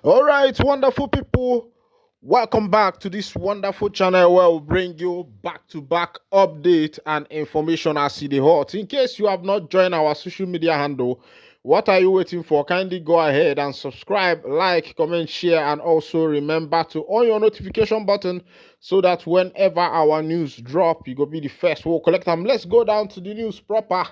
All right, wonderful people. Welcome back to this wonderful channel where we bring you back-to-back update and information as see the hot. In case you have not joined our social media handle, what are you waiting for? Kindly go ahead and subscribe, like, comment, share, and also remember to on your notification button so that whenever our news drop, you go be the first. We'll collect them. Let's go down to the news proper.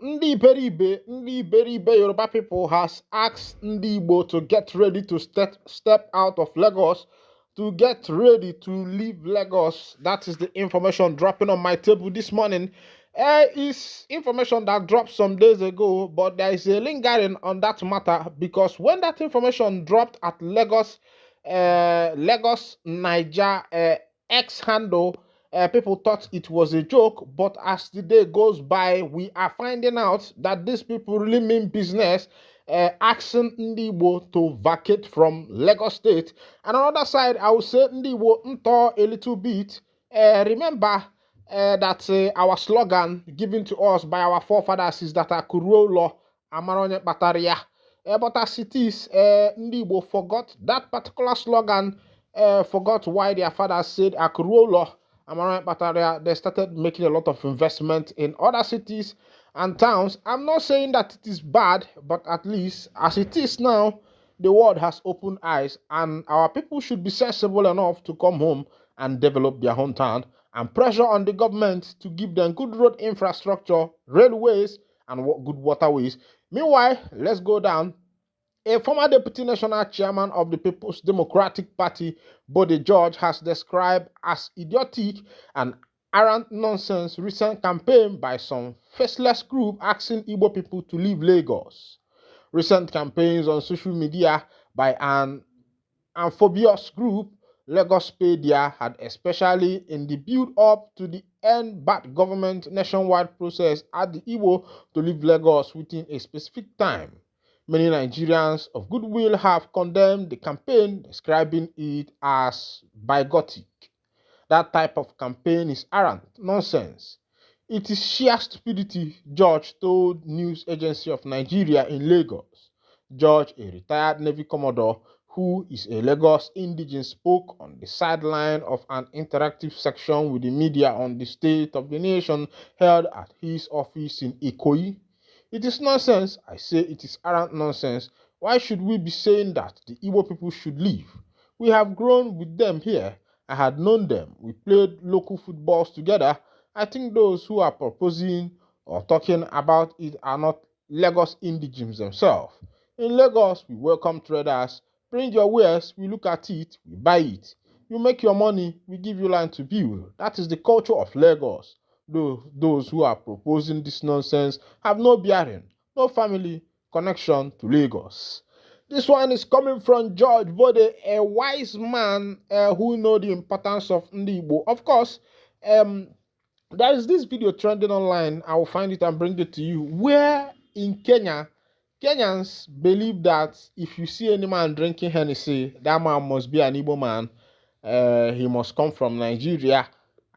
Ndị Yoruba people has asked Ndi Igbo to get ready to step out of Lagos, to get ready to leave Lagos. That is the information dropping on my table this morning. Is information that dropped some days ago, but there is a lingering on that matter because when that information dropped at Lagos Niger X handle, people thought it was a joke, but as the day goes by, we are finding out that these people really mean business, asking Ndi Igbo to vacate from Lagos State. And on the other side, I would say Ndi Igbo nto a little bit. Remember that our slogan given to us by our forefathers is that Akuruolo Amaronye Bataria. But as it is, Ndi Igbo forgot that particular slogan, forgot why their fathers said Akuruolo. Am I right, Bataria? They started making a lot of investment in other cities and towns. I'm not saying that it is bad, but at least as it is now, the world has opened eyes, and our people should be sensible enough to come home and develop their hometown and pressure on the government to give them good road infrastructure, railways, and good waterways. Meanwhile, let's go down. A former deputy national chairman of the People's Democratic Party, Bode George, has described as idiotic and arrant nonsense recent campaign by some faceless group asking Igbo people to leave Lagos. Recent campaigns on social media by an amphibious group, Lagospedia, had especially in the build-up to the end bad government nationwide process at the Igbo to leave Lagos within a specific time. Many Nigerians of goodwill have condemned the campaign, describing it as bigotic. That type of campaign is arrant nonsense. It is sheer stupidity, George told News Agency of Nigeria in Lagos. George, a retired Navy Commodore who is a Lagos indigene, spoke on the sideline of an interactive section with the media on the state of the nation held at his office in Ikoyi. It is nonsense. I say it is arrant nonsense. Why should we be saying that the Igbo people should leave? We have grown with them here. I had known them. We played local footballs together. I think those who are proposing or talking about it are not Lagos indigenes themselves. In Lagos, we welcome traders. Bring your wares, we look at it, we buy it. You make your money, we give you land to build. That is the culture of Lagos. Those who are proposing this nonsense have no bearing, no family connection to Lagos. This one is coming from George Bode, a wise man who knows the importance of Ndi Igbo. Of course, there is this video trending online. I will find it and bring it to you. Where in Kenya, Kenyans believe that if you see any man drinking Hennessy, that man must be an Igbo man. He must come from Nigeria.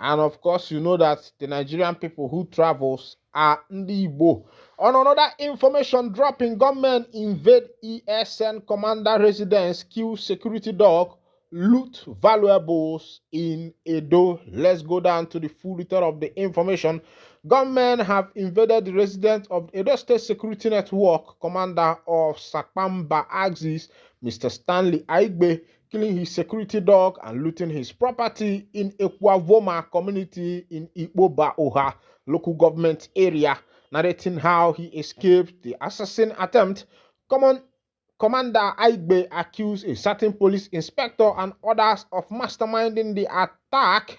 And of course, you know that the Nigerian people who travels are Ndi Igbo. On another information dropping, government invade ESN commander residence, kill security dog, loot valuables in Edo. Let's go down to the full detail of the information. Government have invaded the residence of Edo State Security Network commander of Sakpamba Axis, Mr. Stanley Aigbe, killing his security dog and looting his property in Ekwavoma community in Ikpoba Oha local government area, narrating how he escaped the assassin attempt. Commander Aigbe accused a certain police inspector and others of masterminding the attack.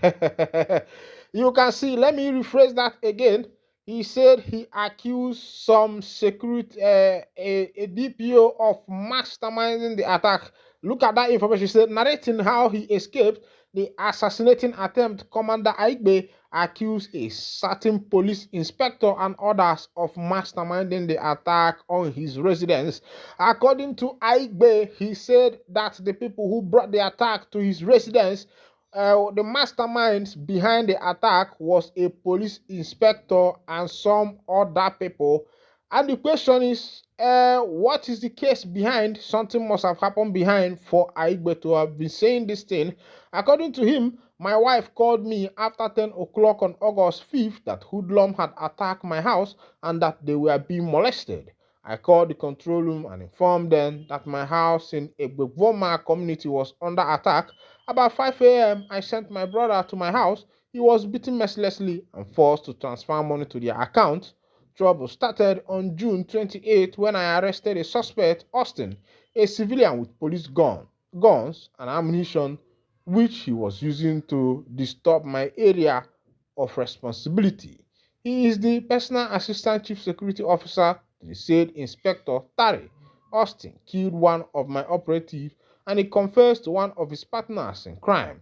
You can see, let me rephrase that again. He said he accused some security, a DPO of masterminding the attack. Look at that information. He said, narrating how he escaped the assassinating attempt, Commander Aigbe accused a certain police inspector and others of masterminding the attack on his residence. According to Aigbe, he said that the people who brought the attack to his residence, the masterminds behind the attack was a police inspector and some other people. And the question is, what is the case behind? Something must have happened behind for Aigbe to have been saying this thing. According to him, my wife called me after 10 o'clock on August 5th that hoodlum had attacked my house and that they were being molested. I called the control room and informed them that my house in Egbevoma community was under attack. About 5 a.m., I sent my brother to my house. He was beaten mercilessly and forced to transfer money to their account. Trouble started on June 28 when I arrested a suspect, Austin, a civilian with police guns and ammunition, which he was using to disturb my area of responsibility. He is the personal assistant chief security officer to the said Inspector Tari. Austin killed one of my operatives and he confessed to one of his partners in crime.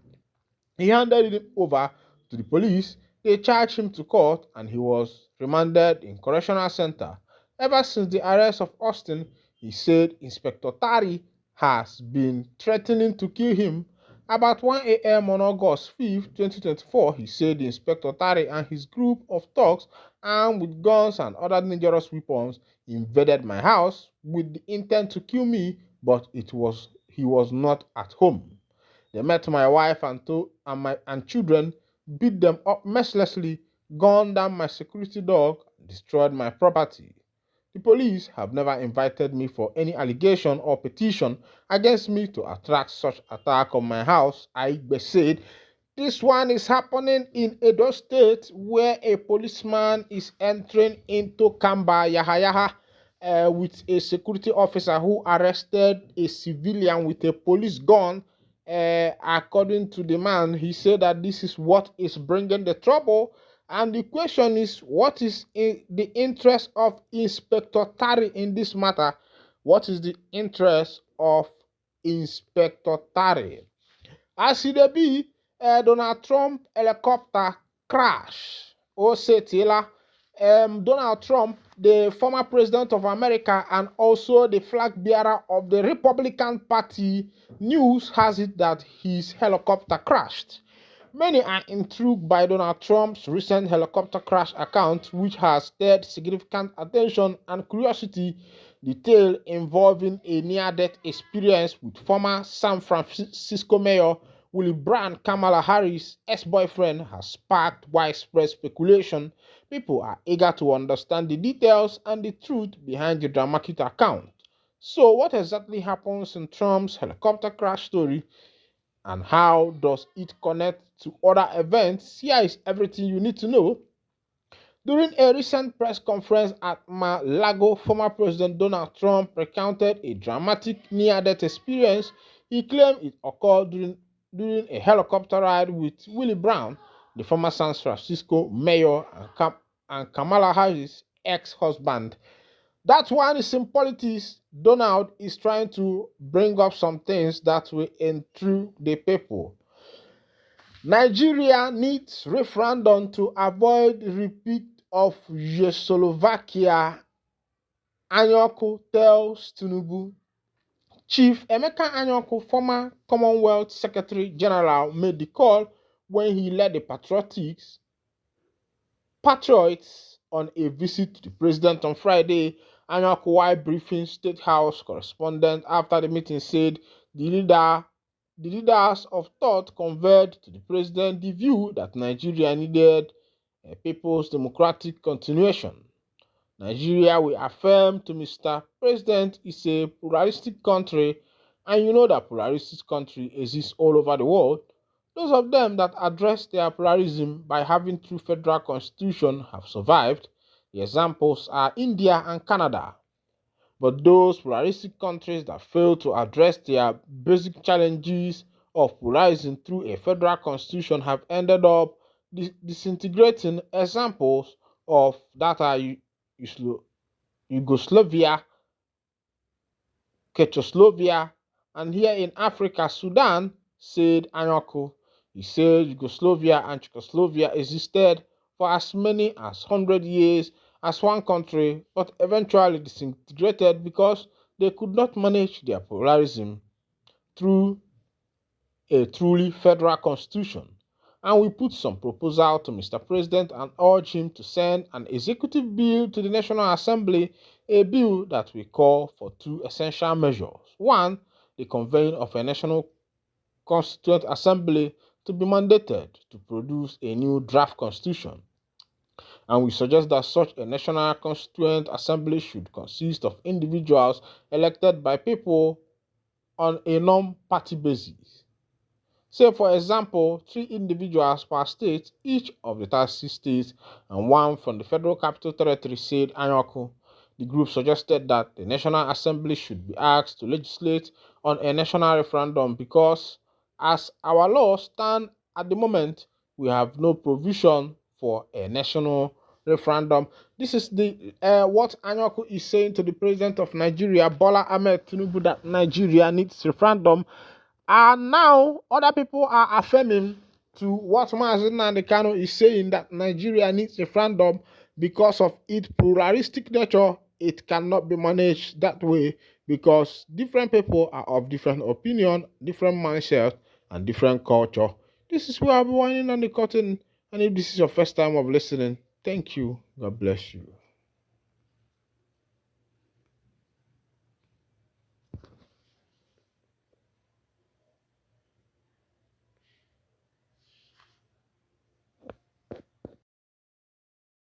He handed him over to the police. They charged him to court and he was remanded in correctional center. Ever since the arrest of Austin, he said Inspector Tari has been threatening to kill him. About 1 a.m. on August 5, 2024, he said the Inspector Tari and his group of thugs armed with guns and other dangerous weapons invaded my house with the intent to kill me, but he was not at home. They met my wife and children, beat them up mercilessly, gunned down my security dog, and destroyed my property. The police have never invited me for any allegation or petition against me to attract such attack on my house, Aigbe said. This one is happening in Edo State where a policeman is entering into Kamba Yahayaha with a security officer who arrested a civilian with a police gun. According to the man, he said that this is what is bringing the trouble. And the question is, what is the interest of Inspector Tari in this matter? What is the interest of Inspector Tari? As it be, Donald Trump helicopter crash. Oh, say Taylor. Donald Trump, the former president of America and also the flag bearer of the Republican Party, news has it that his helicopter crashed. Many are intrigued by Donald Trump's recent helicopter crash account, which has stirred significant attention and curiosity. The tale involving a near-death experience with former San Francisco Mayor Willie Brandt, Kamala Harris' ex-boyfriend, has sparked widespread speculation. People are eager to understand the details and the truth behind the dramatic account. So, what exactly happens in Trump's helicopter crash story and how does it connect to other events? Here is everything you need to know. During a recent press conference at Mar-a-Lago, former President Donald Trump recounted a dramatic near-death experience. He claimed it occurred during a helicopter ride with Willie Brown, the former San Francisco mayor and Kamala Harris' ex-husband. That one is in politics. Donald is trying to bring up some things that will intrigue the people. Nigeria needs referendum to avoid repeat of Czechoslovakia, Anyoku tells Tinubu. Chief Emeka Anyoku, former Commonwealth Secretary General, made the call when he led the Patriots on a visit to the president on Friday. Anyoku, while briefing State House correspondent after the meeting, said the leaders of thought conveyed to the president the view that Nigeria needed a people's democratic continuation. Nigeria, we affirm to Mr. President, is a pluralistic country, and you know that pluralistic country exists all over the world. Those of them that address their pluralism by having true federal constitution have survived. The examples are India and Canada. But those pluralistic countries that fail to address their basic challenges of pluralism through a federal constitution have ended up disintegrating. Examples of that are Yugoslavia, Czechoslovakia, and here in Africa, Sudan, said Anyoku. He said Yugoslavia and Czechoslovakia existed for as many as 100 years as one country, but eventually disintegrated because they could not manage their pluralism through a truly federal constitution. And we put some proposal to Mr. President and urge him to send an executive bill to the National Assembly, a bill that we call for two essential measures. One, the convening of a National Constituent Assembly to be mandated to produce a new draft constitution. And we suggest that such a National Constituent Assembly should consist of individuals elected by people on a non-party basis. Say, for example, 3 individuals per state, each of the 36 states, and 1 from the Federal Capital Territory, said Anyaku. The group suggested that the National Assembly should be asked to legislate on a national referendum because, as our laws stand at the moment, we have no provision for a national referendum. This is the what Anyaku is saying to the President of Nigeria, Bola Ahmed Tinubu, that Nigeria needs referendum. And now other people are affirming to what Mazi Nnamdi Kanu is saying, that Nigeria needs a referendum because of its pluralistic nature. It cannot be managed that way because different people are of different opinion, different mindset, and different culture. This is where I'll be winding on the curtain. And if this is your first time of listening, thank you. God bless you.